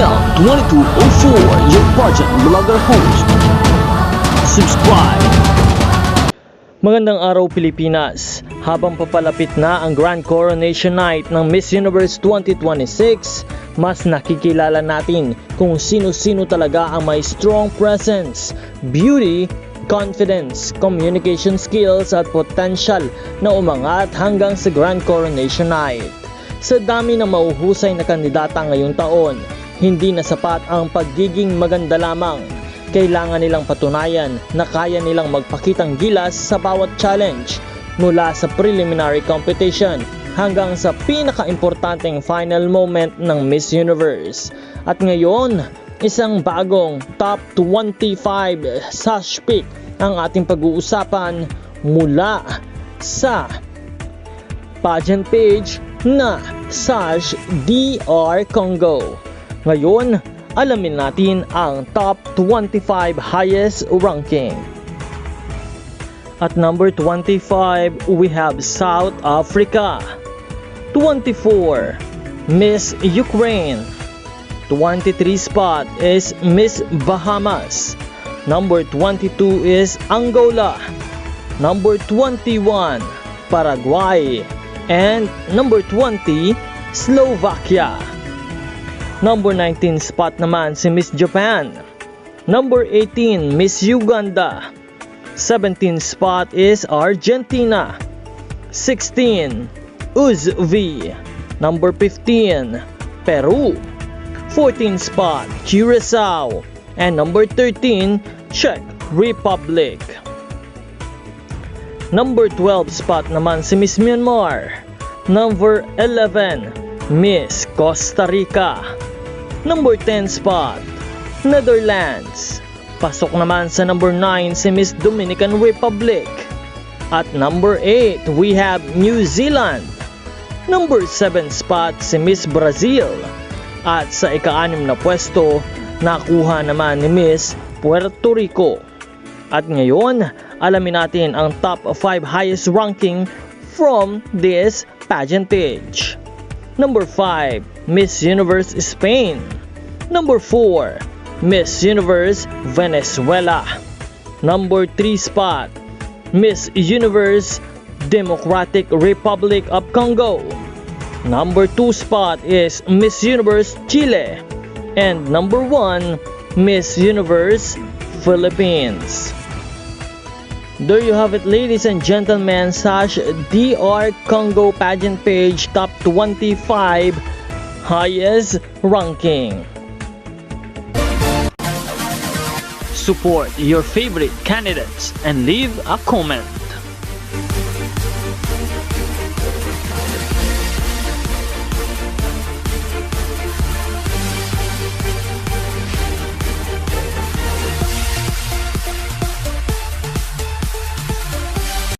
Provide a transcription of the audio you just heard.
DL2204, your pageant vlogger host. Subscribe! Magandang araw Pilipinas! Habang papalapit na ang Grand Coronation Night ng Miss Universe 2026, mas nakikilala natin kung sino-sino talaga ang may strong presence, beauty, confidence, communication skills at potential na umangat hanggang sa Grand Coronation Night. Sa dami ng mauhusay na kandidata ngayong taon, hindi na sapat ang pagiging maganda lamang. Kailangan nilang patunayan na kaya nilang magpakitang gilas sa bawat challenge, mula sa preliminary competition hanggang sa pinaka-importanteng final moment ng Miss Universe. At ngayon, isang bagong top 25 sash pick ang ating pag-uusapan mula sa pageant page na Sash DR Congo. Ngayon, alamin natin ang top 25 highest ranking. At number 25, we have South Africa. 24, Miss Ukraine. 23 spot is Miss Bahamas. Number 22 is Angola. Number 21, Paraguay. And number 20, Slovakia. Number 19 spot naman si Miss Japan. Number 18, Miss Uganda. 17 spot is Argentina. 16, Uzvi. Number 15, Peru. 14 spot, Curacao. And number 13, Czech Republic. Number 12 spot naman si Miss Myanmar. Number 11, Miss Costa Rica. Number 10 spot, Netherlands. Pasok naman sa number 9 si Miss Dominican Republic. At number 8, we have New Zealand. Number 7 spot si Miss Brazil. At sa ika-6 na pwesto, nakuha naman ni Miss Puerto Rico. At ngayon, alamin natin ang top 5 highest ranking from this pageantage. Number 5, Miss Universe Spain. Number 4, Miss Universe Venezuela. Number 3 spot, Miss Universe Democratic Republic of Congo. Number 2 spot is Miss Universe Chile. And number 1, Miss Universe Philippines. There you have it, ladies and gentlemen, Sash DR Congo pageant page top 25 highest ranking. Support your favorite candidates and leave a comment.